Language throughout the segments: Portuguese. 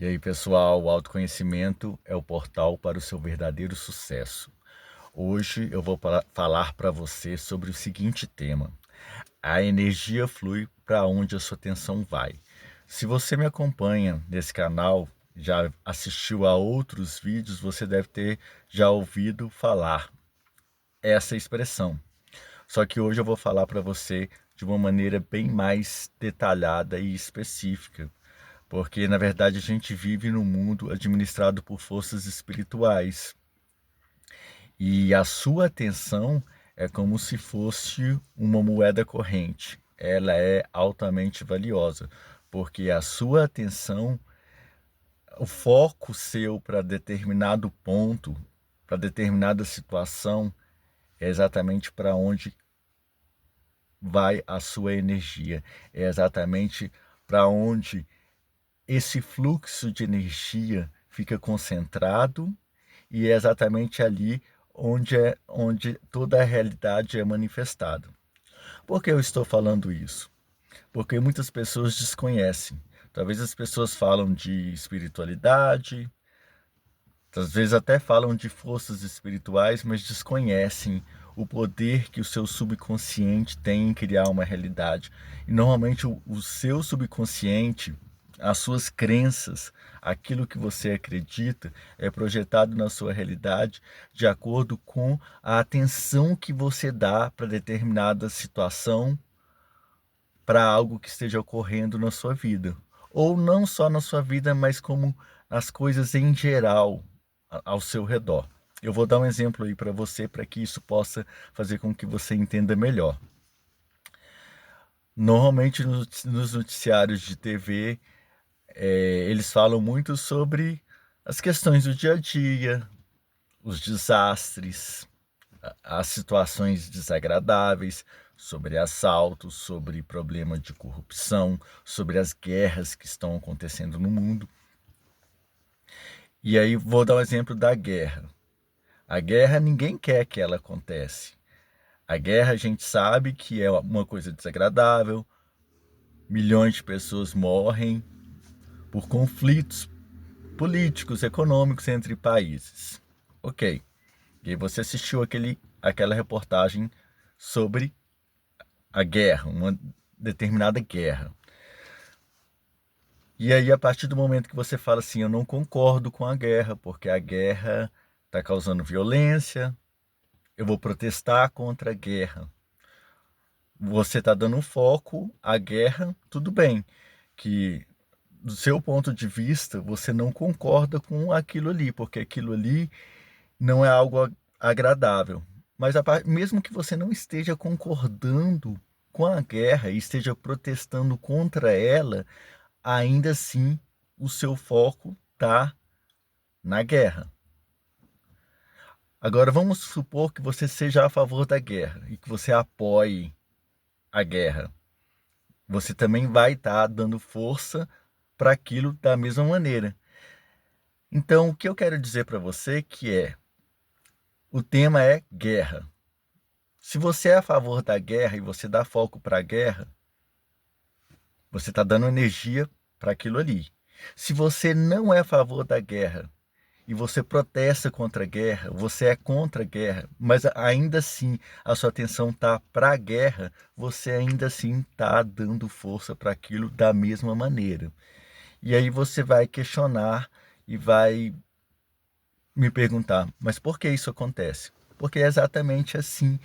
E aí, pessoal, o autoconhecimento é o portal para o seu verdadeiro sucesso. Hoje eu vou falar para você sobre o seguinte tema: a energia flui para onde a sua atenção vai. Se você me acompanha nesse canal, já assistiu a outros vídeos, você deve ter já ouvido falar essa expressão. Só que hoje eu vou falar para você de uma maneira bem mais detalhada e específica, porque na verdade a gente vive num mundo administrado por forças espirituais e a sua atenção é como se fosse uma moeda corrente. Ela é altamente valiosa, porque a sua atenção, o foco seu para determinado ponto, para determinada situação, é exatamente para onde vai a sua energia, é exatamente para onde esse fluxo de energia fica concentrado e é exatamente ali onde toda a realidade é manifestada. Por que eu estou falando isso? Porque muitas pessoas desconhecem. Talvez as pessoas falam de espiritualidade, às vezes até falam de forças espirituais, mas desconhecem o poder que o seu subconsciente tem em criar uma realidade. E normalmente o seu subconsciente, as suas crenças, aquilo que você acredita, é projetado na sua realidade de acordo com a atenção que você dá para determinada situação, para algo que esteja ocorrendo na sua vida. Ou não só na sua vida, mas como as coisas em geral ao seu redor. Eu vou dar um exemplo aí para você, para que isso possa fazer com que você entenda melhor. Normalmente nos noticiários de TV, eles falam muito sobre as questões do dia a dia, os desastres, as situações desagradáveis, sobre assaltos, sobre problema de corrupção, sobre as guerras que estão acontecendo no mundo. E aí vou dar um exemplo da guerra. A guerra ninguém quer que ela aconteça. A guerra a gente sabe que é uma coisa desagradável, milhões de pessoas morrem por conflitos políticos, econômicos entre países. Ok. E aí você assistiu aquela reportagem sobre a guerra, uma determinada guerra. E aí, a partir do momento que você fala assim, eu não concordo com a guerra, porque a guerra está causando violência, eu vou protestar contra a guerra. Você está dando foco à guerra, tudo bem, que do seu ponto de vista você não concorda com aquilo ali, porque aquilo ali não é algo agradável. Mas mesmo que você não esteja concordando com a guerra e esteja protestando contra ela, ainda assim o seu foco está na guerra. Agora vamos supor que você seja a favor da guerra e que você apoie a guerra. Você também vai estar dando força para aquilo da mesma maneira. Então, o que eu quero dizer para você o tema é guerra. Se você é a favor da guerra e você dá foco para a guerra, você está dando energia para aquilo ali. Se você não é a favor da guerra e você protesta contra a guerra, você é contra a guerra, mas ainda assim a sua atenção está para a guerra, você ainda assim está dando força para aquilo da mesma maneira. E aí você vai questionar e vai me perguntar, mas por que isso acontece? Porque é exatamente assim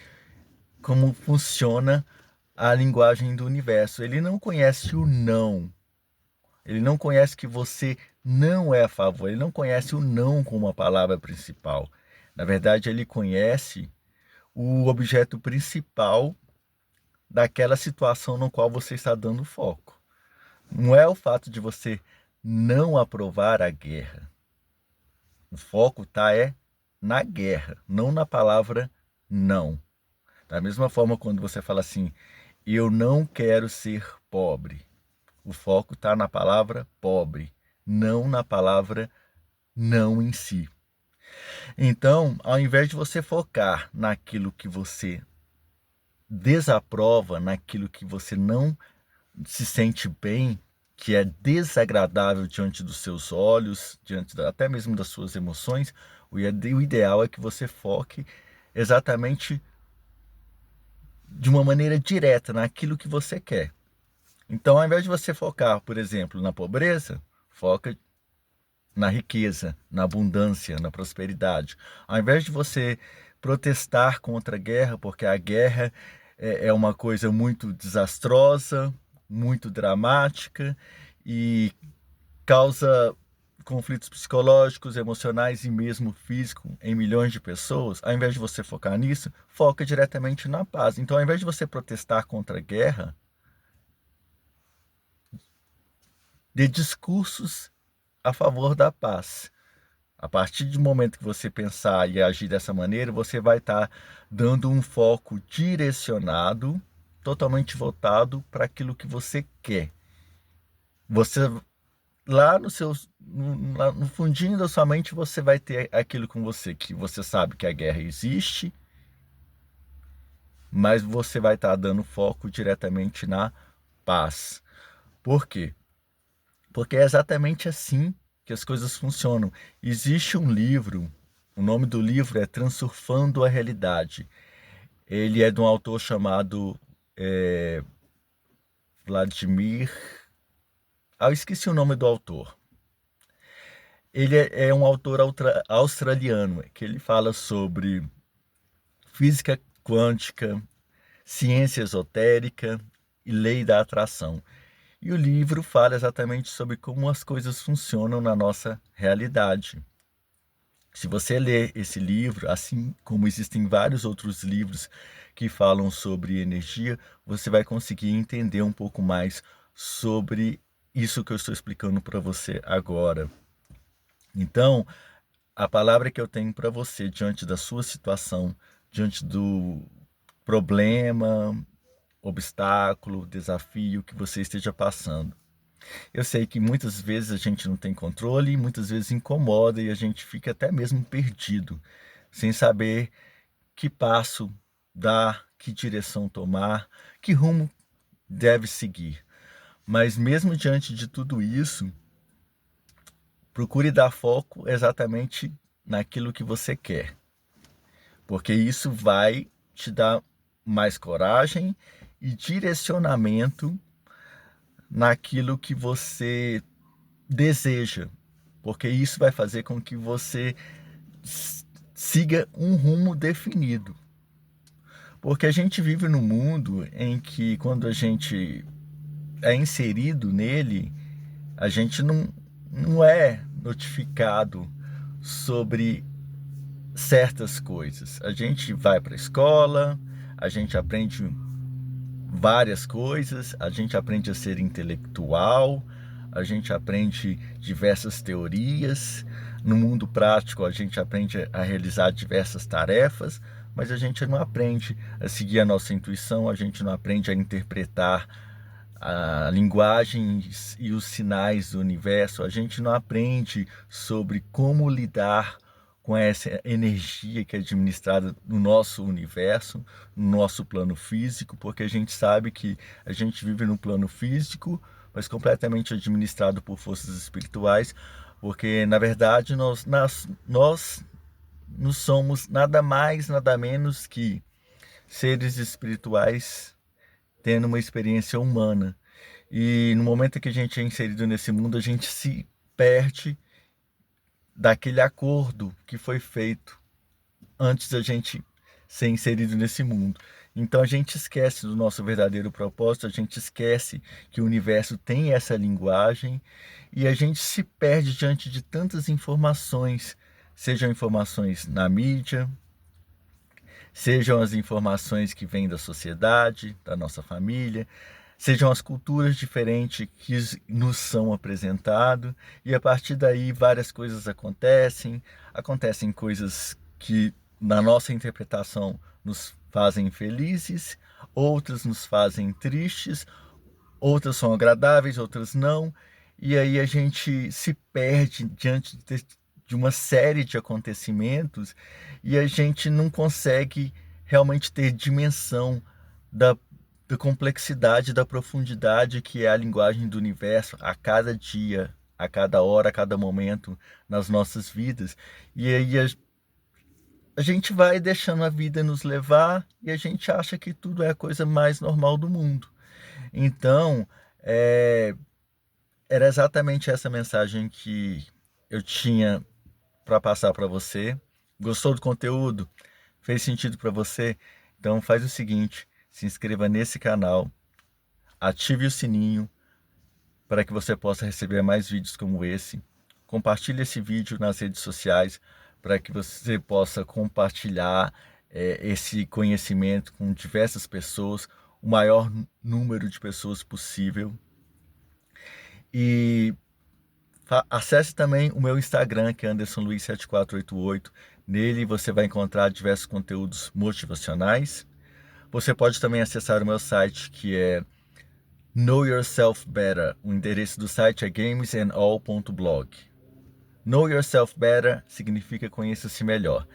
como funciona a linguagem do universo. Ele não conhece o não. Ele não conhece que você não é a favor. Ele não conhece o não como a palavra principal. Na verdade, ele conhece o objeto principal daquela situação no qual você está dando foco. Não é o fato de você não aprovar a guerra. O foco está na guerra, não na palavra não. Da mesma forma, quando você fala assim, eu não quero ser pobre, o foco está na palavra pobre, não na palavra não em si. Então, ao invés de você focar naquilo que você desaprova, naquilo que você não se sente bem, que é desagradável diante dos seus olhos, até mesmo das suas emoções, o ideal é que você foque exatamente de uma maneira direta naquilo que você quer. Então, ao invés de você focar, por exemplo, na pobreza, foca na riqueza, na abundância, na prosperidade. Ao invés de você protestar contra a guerra, porque a guerra é uma coisa muito desastrosa, muito dramática e causa conflitos psicológicos, emocionais e mesmo físicos em milhões de pessoas, ao invés de você focar nisso, foca diretamente na paz. Então, ao invés de você protestar contra a guerra, dê discursos a favor da paz. A partir do momento que você pensar e agir dessa maneira, você vai estar dando um foco direcionado, totalmente voltado para aquilo que você quer. Você lá lá no fundinho da sua mente, você vai ter aquilo com você, que você sabe que a guerra existe, mas você vai estar dando foco diretamente na paz. Por quê? Porque é exatamente assim que as coisas funcionam. Existe um livro, o nome do livro é Transurfando a Realidade. Ele é de um autor chamado Vladimir... eu esqueci o nome do autor. Ele é um autor australiano, que ele fala sobre física quântica, ciência esotérica e lei da atração. E o livro fala exatamente sobre como as coisas funcionam na nossa realidade. Se você ler esse livro, assim como existem vários outros livros que falam sobre energia, você vai conseguir entender um pouco mais sobre isso que eu estou explicando para você agora. Então, a palavra que eu tenho para você diante da sua situação, diante do problema, obstáculo, desafio que você esteja passando. Eu sei que muitas vezes a gente não tem controle, muitas vezes incomoda e a gente fica até mesmo perdido, sem saber que passo dar, que direção tomar, que rumo deve seguir. Mas mesmo diante de tudo isso, procure dar foco exatamente naquilo que você quer, porque isso vai te dar mais coragem e direcionamento naquilo que você deseja, porque isso vai fazer com que você siga um rumo definido. Porque a gente vive num mundo em que, quando a gente é inserido nele, a gente não é notificado sobre certas coisas. A gente vai para a escola, a gente aprende várias coisas, a gente aprende a ser intelectual, a gente aprende diversas teorias. No mundo prático, a gente aprende a realizar diversas tarefas, mas a gente não aprende a seguir a nossa intuição, a gente não aprende a interpretar a linguagem e os sinais do universo, a gente não aprende sobre como lidar com essa energia que é administrada no nosso universo, no nosso plano físico, porque a gente sabe que a gente vive no plano físico, mas completamente administrado por forças espirituais, porque na verdade nós não somos nada mais, nada menos que seres espirituais tendo uma experiência humana. E no momento que a gente é inserido nesse mundo, a gente se perde daquele acordo que foi feito antes da gente ser inserido nesse mundo. Então a gente esquece do nosso verdadeiro propósito, a gente esquece que o universo tem essa linguagem e a gente se perde diante de tantas informações, sejam informações na mídia, sejam as informações que vêm da sociedade, da nossa família, sejam as culturas diferentes que nos são apresentadas, e a partir daí várias coisas acontecem coisas que na nossa interpretação nos fazem felizes, outras nos fazem tristes, outras são agradáveis, outras não, e aí a gente se perde diante de uma série de acontecimentos e a gente não consegue realmente ter dimensão da da complexidade, da profundidade que é a linguagem do universo a cada dia, a cada hora, a cada momento nas nossas vidas. E aí a gente vai deixando a vida nos levar e a gente acha que tudo é a coisa mais normal do mundo. Então, era exatamente essa mensagem que eu tinha para passar para você. Gostou do conteúdo? Fez sentido para você? Então faz o seguinte, se inscreva nesse canal, ative o sininho para que você possa receber mais vídeos como esse. Compartilhe esse vídeo nas redes sociais para que você possa compartilhar esse conhecimento com diversas pessoas, o maior número de pessoas possível. E acesse também o meu Instagram, que é AndersonLuiz7488. Nele você vai encontrar diversos conteúdos motivacionais. Você pode também acessar o meu site, que é Know Yourself Better. O endereço do site é gamesandall.blog. Know Yourself Better significa conheça-se melhor.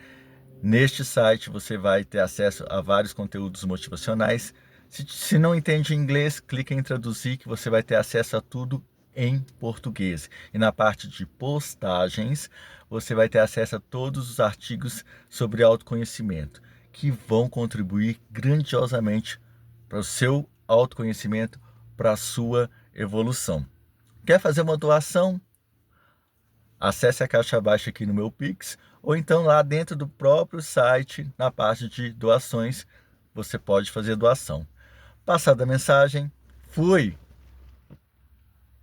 Neste site você vai ter acesso a vários conteúdos motivacionais. Se não entende inglês, clique em traduzir que você vai ter acesso a tudo em português. E na parte de postagens, você vai ter acesso a todos os artigos sobre autoconhecimento, que vão contribuir grandiosamente para o seu autoconhecimento, para a sua evolução. Quer fazer uma doação? Acesse a caixa abaixo aqui no meu Pix, ou então lá dentro do próprio site, na parte de doações, você pode fazer doação. Passada a mensagem, fui!